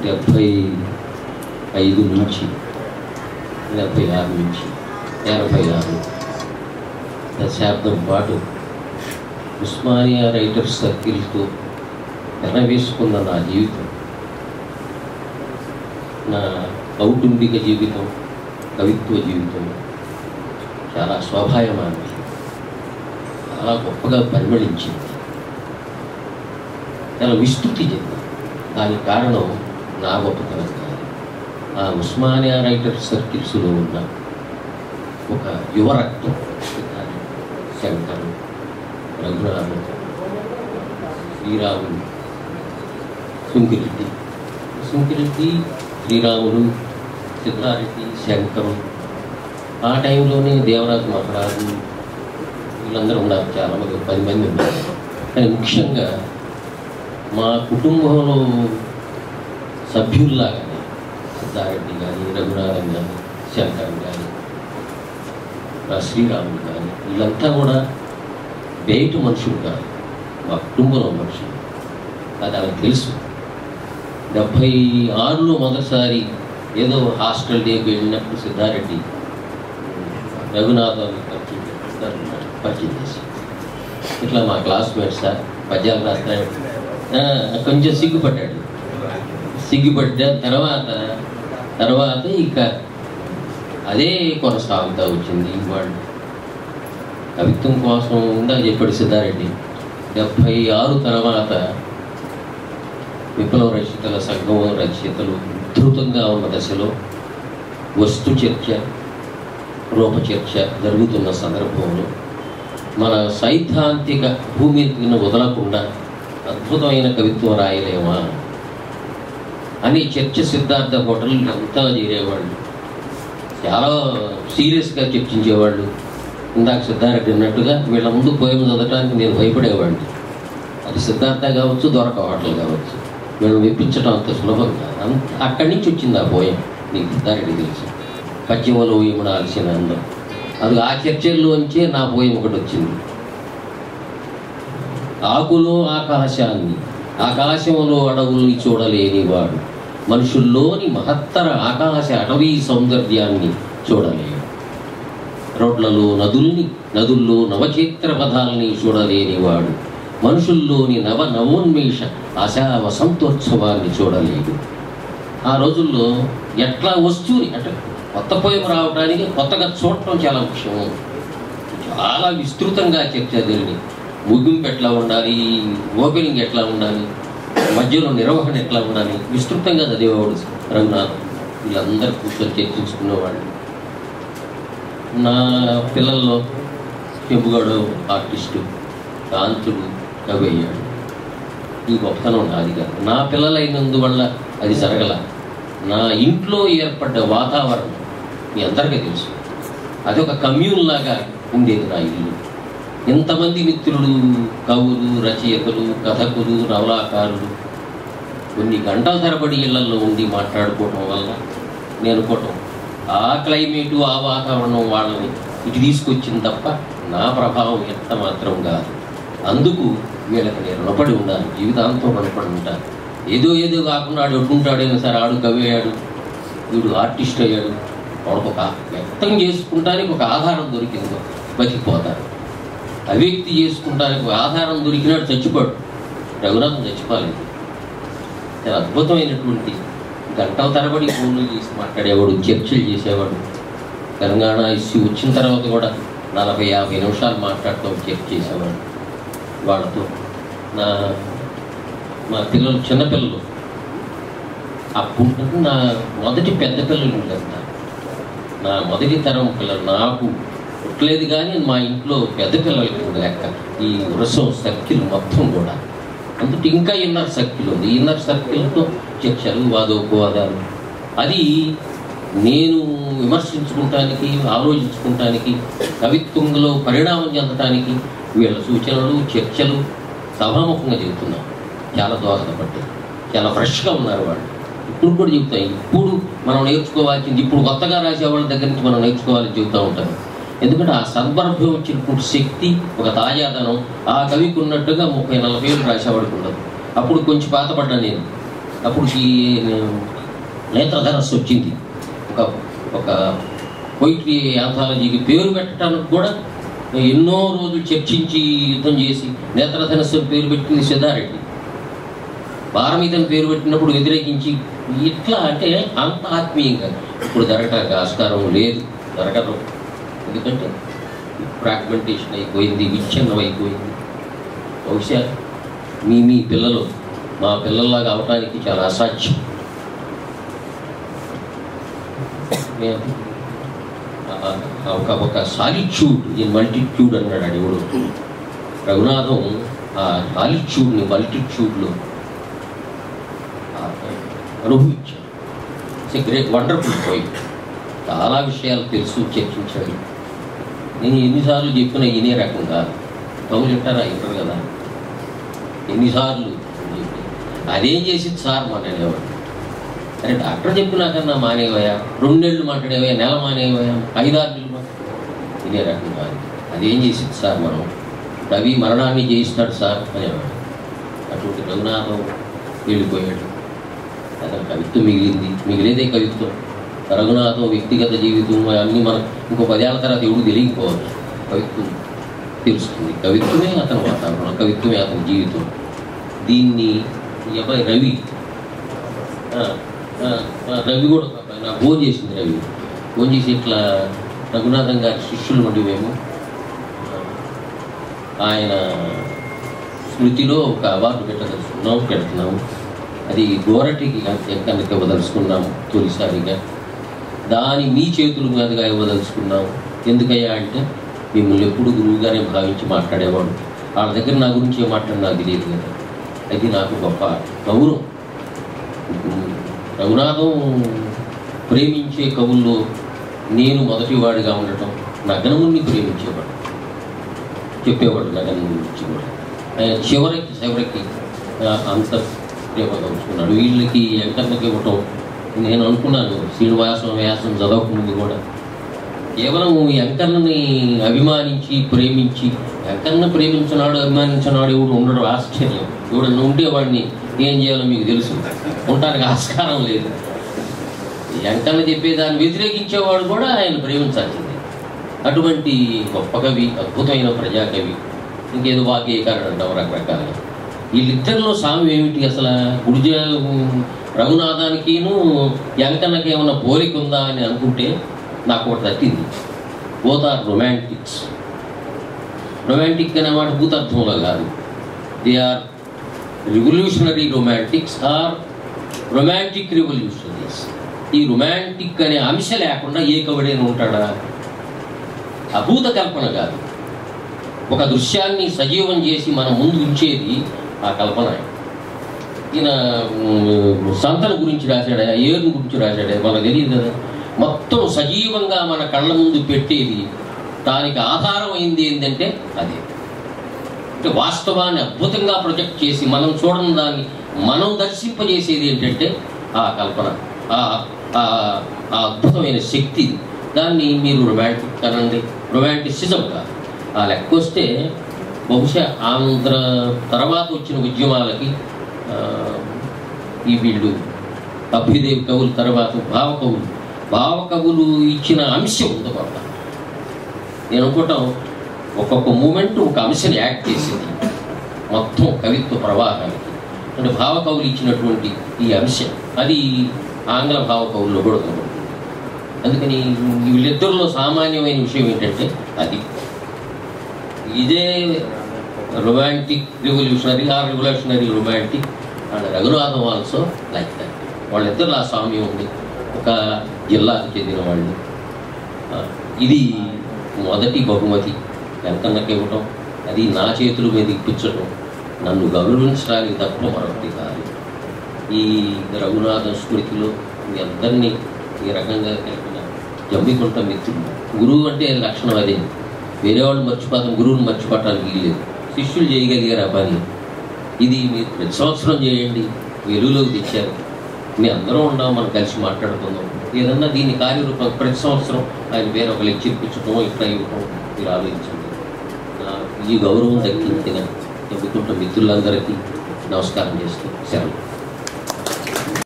75 నుంచి 76 నుంచి 86 దశాబ్దం పాటు ఉస్మానియా రైటర్స్ సర్కిల్తో ఎనవేసుకున్న నా జీవితం, నా కౌటుంబిక జీవితం, కవిత్వ జీవితం చాలా శోభాయమానది, చాలా గొప్పగా పరిమళించింది, చాలా విస్తృతి చెంది. దానికి కారణం నా గొప్పతనం కాదు, ఆ ఉస్మానియా రైటర్స్ సర్కిల్స్లో ఉన్న ఒక యువరక్తం, శంకరు, రఘునాథ్, శ్రీరాములు, సుంకిరెడ్డి, శ్రీరాములు, సిద్ధారెడ్డి, శంకరు, ఆ టైంలోనే దేవరాజు మహారాజు, వీళ్ళందరూ ఉన్నారు, చాలామంది 10 మంది ఉన్నారు. కానీ ముఖ్యంగా మా కుటుంబంలో సభ్యుల్లాగానే సిద్ధారెడ్డి కానీ, రఘునాథన్ కానీ, శంకర్ కానీ, శ్రీరాములు కానీ, వీళ్ళంతా కూడా బయట మనుషులు కాదు, మా కుటుంబంలో మనుషులు. అది ఆమెకు తెలుసు. 76లో మొదటిసారి ఏదో హాస్టల్ డేకి వెళ్ళినప్పుడు సిద్ధారెడ్డి రఘునాథాన్ని పరిచయం చేసి, ఇట్లా మా క్లాస్మేట్స్ సార్ పద్యాలు రాస్తాడు, కొంచెం సిగ్గుపడ్డ తర్వాత ఇక అదే కొనసాగుతూ వచ్చింది. వాళ్ళు కవిత్వం కోసం ఇందాక చెప్పాడు సిద్ధారెడ్డి. 76 తర్వాత విప్లవ రచయితల సంఘం రచయితలు ఉద్ధృతంగా ఉన్న దశలో వస్తు చర్చ, రూపచర్చ జరుగుతున్న సందర్భంలో మన సైద్ధాంతిక భూమిని వదలకుండా అద్భుతమైన కవిత్వం రాయలేమా అని చర్చ సిద్ధార్థ హోటల్ అంతా చేరేవాళ్ళు, చాలా సీరియస్గా చర్చించేవాళ్ళు. ఇందాక సిద్ధారెడ్డి అన్నట్టుగా వీళ్ళ ముందు పోయం చదవడానికి నేను భయపడేవాడిని. అది సిద్ధార్థ కావచ్చు, దొరక హోటల్ కావచ్చు, వీళ్ళని మెప్పించడం అంత సులభం కాదు. అక్కడి నుంచి వచ్చింది ఆ పోయం, నీకు సిద్ధారెడ్డి తెలుసు, పశ్చిమలో ఇమడాల్సిన అందం. అది ఆ చర్చల్లోంచే నా పోయం ఒకటి వచ్చింది. ఆకులో ఆకాశాన్ని, ఆకాశంలో అడవుల్ని చూడలేనివాడు మనుషుల్లోని మహత్తర ఆకాశ అటవీ సౌందర్యాన్ని చూడలేడు. రోడ్లలో నదుల్లో నవచేత్ర పదాలని చూడలేనివాడు మనుషుల్లోని నవోన్మేష ఆశా వసంతోత్సవాన్ని చూడలేడు. ఆ రోజుల్లో ఎట్లా వస్తువుని అంటే కొత్త పోయం రావడానికి కొత్తగా చూడటం చాలా ముఖ్యం. చాలా విస్తృతంగా చర్చ జరిగింది. ముగింపు ఎట్లా ఉండాలి, ఓపెనింగ్ ఎట్లా ఉండాలి, మధ్యలో నిర్వహణ ఎట్లా ఉండాలి, విస్తృతంగా చదివేవాడు రఘునాథ్. వీళ్ళందరూ కూర్చొని చర్చించుకునేవాళ్ళు. నా పిల్లల్లో చెంపుగాడు ఆర్టిస్టు, కాంతుడు కవి అయ్యాడు. ఈ గొప్పతనం నాది కాదు, నా పిల్లలైనందువల్ల అది జరగల. నా ఇంట్లో ఏర్పడ్డ వాతావరణం మీ అందరికీ తెలుసు, అది ఒక కమ్యూన్ లాగా ఉండేది నా ఇల్లు. ఎంతమంది మిత్రులు, కవులు, రచయితలు, కథకులు, నవలాకారులు కొన్ని గంటల తరబడి ఇళ్లలో ఉండి మాట్లాడుకోవటం వల్ల నేను అనుకోవటం ఆ క్లైమేటు, ఆ వాతావరణం వాళ్ళని ఇటు తీసుకొచ్చింది తప్ప నా ప్రభావం ఎంత మాత్రం కాదు. అందుకు వీళ్ళకి నేను రుణపడి ఉండాలి, జీవితాంతం రుణపడి ఉంటాను. ఏదో కాకుండా ఆడు ఒడ్డుంటాడేమో సార్, ఆడు కవి అయ్యాడు, వీడు ఆర్టిస్ట్ అయ్యాడు, వాడికి ఒక వ్యక్తం చేసుకుంటానికి ఒక ఆధారం దొరికిందో బతికిపోతారు. అవ్యక్తి చేసుకుంటానికి ఒక ఆధారం దొరికినాడు చచ్చిపోడు. రఘునాథం చచ్చిపోలేదు. చాలా అద్భుతమైనటువంటి గంటల తరబడి ఫోన్లు చేసి మాట్లాడేవాడు, చర్చలు చేసేవాడు. తెలంగాణ ఇష్యూ వచ్చిన తర్వాత కూడా 40-50 నిమిషాలు మాట్లాడుతూ చర్చ చేసేవాడు వాళ్ళతో. మా పిల్లలు చిన్నపిల్లలు అప్పుడు నా మొదటి పెద్ద పిల్లలు ఉంటారు, నా మొదటి తరం పిల్లలు. నాకు పుట్టలేదు కానీ మా ఇంట్లో పెద్ద పిల్లలకి లెక్క. ఈ వృషం సర్కిల్ మొత్తం కూడా అందుకు ఇంకా ఇన్నర్ సర్కిల్ ఉంది. ఇన్నర్ సర్కిల్తో చర్చలు, వాదోపవాదాలు. అది నేను విమర్శించుకుంటానికి, ఆలోచించుకుంటానికి, కవిత్వంలో పరిణామం చెందటానికి వీళ్ళ సూచనలు, చర్చలు సభాముఖంగా చెబుతున్నాను. చాలా దోహదపడ్డాయి. చాలా ఫ్రెష్గా ఉన్నారు వాళ్ళు. ఇప్పుడు కూడా చెబుతాయి. ఇప్పుడు మనం నేర్చుకోవాల్సింది, ఇప్పుడు కొత్తగా రాసేవాళ్ళ దగ్గర నుంచి మనం నేర్చుకోవాలని చెబుతూ ఉంటాను. ఎందుకంటే ఆ సందర్భం వచ్చినటువంటి శక్తి, ఒక తాజాదనం ఆ కవికి ఉన్నట్టుగా 30-40 ఏళ్ళు రాసేవాడికి ఉండదు. అప్పుడు కొంచెం పాతపడ్డా నేను. అప్పుడు ఈ నేత్రధనస్సు వచ్చింది. ఒక ఒక పొయిట్రీ యాంథాలజీకి పేరు పెట్టడానికి కూడా ఎన్నో రోజులు చర్చించి యుద్ధం చేసి నేత్రధనస్సు పేరు పెట్టింది సిద్ధారెడ్డి. పారమితని పేరు పెట్టినప్పుడు వ్యతిరేకించి ఇట్లా అంటే అంత ఆత్మీయంగా ఇప్పుడు జరగటానికి ఆస్కారం లేదు, జరగదు. ఎందుకంటే ఫ్రాగ్మెంటేషన్ అయిపోయింది, విచ్ఛిన్నం అయిపోయింది. బహుశా మీ పిల్లలు మా పిల్లల్లాగా అవటానికి చాలా అసాధ్యం. ఒక సాలిట్యూడ్ ఇన్ మల్టిట్యూడ్ అన్నాడు అడివుడు. రఘునాథం ఆ సాలిట్యూడ్ని మల్టిట్యూడ్లో అనుభవించాడు. It's a great wonderful poet. చాలా విషయాలు తెలుసు, చర్చించాడు. నేను ఎన్నిసార్లు చెప్పినా ఇనే రకం కాదు. కవులు వింటారా? వింటారు కదా. ఎన్నిసార్లు చెప్పి అదేం చేసింది సార్ మానేవాడు. అరే డాక్టర్ చెప్పినాకన్నా మానేవయా, 2 నెలలు మాట్లాడేవయా, నెల మానేవయా, 5-6 నెలలు ఇదే రకం కాదు. అదేం చేసింది సార్, మనం కవి మరణాన్ని చేయిస్తాడు సార్ అనేవాడు. అటువంటి రఘునాథం వెళ్ళిపోయాడు. అతను కవిత్వం మిగిలేదే కవిత్వం. రఘునాథం వ్యక్తిగత జీవితం అన్నీ మనం ఇంకో 10 ఏళ్ల తర్వాత ఎవడు తెలియకపోవచ్చు. కవిత్వం తెలుస్తుంది. కవిత్వమే అతని వాతావరణం, కవిత్వమే అతని జీవితం. దీన్ని అబ్బాయి రవి కూడా నాకు ఫోన్ చేసింది. రవి ఫోన్ చేసి ఇట్లా రఘునాథం గారి శిష్యులు నుండి మేము ఆయన స్మృతిలో ఒక అవార్డు పెడుతున్నాము. అది గోరటికి కనుక ఇవ్వదలుచుకున్నాము తొలిసారిగా. దాని మీ చేతుల మీదుగా ఇవ్వదలుచుకున్నాము. ఎందుకయ్యా అంటే మిమ్మల్ని ఎప్పుడు గురువుగానే భావించి మాట్లాడేవాడు. వాళ్ళ దగ్గర నా గురించి ఏం మాట్లాడి నాకు తెలియదు కదా. అది నాకు గొప్ప గౌరవం. రఘునాథం ప్రేమించే కవుల్లో నేను మొదటివాడిగా ఉండటం. నగనముని ప్రేమించేవాడు, చెప్పేవాడు నగనం గురించి కూడా. చివరికి అంత ప్రేమగా ఉంచుకున్నాడు. వీళ్ళకి వెంకన్నకి ఇవ్వటం నేను అనుకున్నాను. శ్రీనివాసం వ్యాసం చదవకముందు కూడా కేవలం వెంకన్నని అభిమానించి ప్రేమించి, వెంకన్న ప్రేమించినాడు అభిమానించినాడు ఎవడు ఉండడు. ఆశ్చర్యం. ఎవడన్నా ఉండేవాడిని ఏం చేయాలో మీకు తెలుసు. ఉండటానికి ఆస్కారం లేదు. వెంకన్న చెప్పేదాన్ని వ్యతిరేకించేవాడు కూడా ఆయన ప్రేమించాల్సిందే. అటువంటి గొప్ప కవి, అద్భుతమైన ప్రజాకవి. ఇంకేదో వాక్యీకరణ అంటాం రకరకాలుగా. వీళ్ళిద్దరిలో సామ్యం ఏమిటి అసలు? రఘునాథానికిను వెంకన్నకి ఏమన్నా పోలిక ఉందా అని అనుకుంటే నాకు ఒకటి తట్టింది. Both are romantics. రొమాంటిక్ అనే మాట భూతార్థంలో కాదు. They are revolutionary romantics or romantic revolutionaries. ఈ రొమాంటిక్ అనే అంశ లేకుండా ఏ కవుడైనా ఉంటాడా? అభూత కల్పన కాదు. ఒక దృశ్యాన్ని సజీవం చేసి మన ముందు ఉంచేది ఆ కల్పన. ఈయన సంతన గురించి రాశాడా, ఏరుని గురించి రాశాడా మనకు తెలియదు కదా. మొత్తం సజీవంగా మన కళ్ళ ముందు పెట్టేది, దానికి ఆధారం అయింది ఏంటంటే అదే. అంటే వాస్తవాన్ని అద్భుతంగా ప్రొజెక్ట్ చేసి మనం చూడని దాన్ని మనం దర్శింపజేసేది ఏంటంటే ఆ కల్పన, ఆ అద్భుతమైన శక్తి. దాన్ని మీరు రొమాంటిక్ అనండి, రొమాంటిసిజం కాదు. ఆ లెక్క వస్తే బహుశా ఆంధ్ర తర్వాత వచ్చిన ఉద్యమాలకి ఈ వీళ్ళు అభ్యుదయ కవుల తర్వాత భావకవులు ఇచ్చిన అంశం ఉంది కొంత. నేను అనుకుంటాం ఒక్కొక్క మూమెంట్ ఒక అంశాన్ని యాక్ట్ చేసింది మొత్తం కవిత్వ ప్రవాహానికి. అంటే భావకవులు ఇచ్చినటువంటి ఈ అంశం అది ఆంగ్ల భావకవుల్లో కూడా కనబడుతుంది. అందుకని వీళ్ళిద్దరిలో సామాన్యమైన విషయం ఏంటంటే అది ఇదే romantic revolutionary or revolutionary romantic and Raghunatham also like that. వాళ్ళిద్దరు ఆ సామ్యం ఉంది. ఒక జిల్లాకు చెందిన వాళ్ళు. ఇది మొదటి బహుమతి వెంకన్నకి ఇవ్వటం, అది నా చేతుల మీద ఇప్పించడం, నన్ను గౌరవించడానికి తప్ప మరొకటి కాదు. ఈ రఘునాథ స్మృతిలో మీ అందరినీ ఈ రకంగా కలిపిన జమ్మికుంట మిత్రులు. గురువు అంటే లక్షణం అదే. వేరే వాళ్ళు మర్చిపోతాం, గురువుని మర్చిపోవటానికి వీల్లేదు. శిష్యులు చేయగలిగారు ఆ పని. ఇది మీరు ప్రతి సంవత్సరం చేయండి, వెలుగులోకి తెచ్చారు. మీ అందరం ఉన్నాం, మనం కలిసి మాట్లాడుకుందాం. ఏదన్నా దీన్ని కార్యరూపం ప్రతి సంవత్సరం ఆయన వేరే ఒక లెక్చర్ ఇప్పించడం, ఇట్లా ఇవ్వటం మీరు ఆలోచించండి. ఈ గౌరవం దక్కించిన జమ్మికుంట మిత్రులందరికీ నమస్కారం చేస్తూ సెలవు.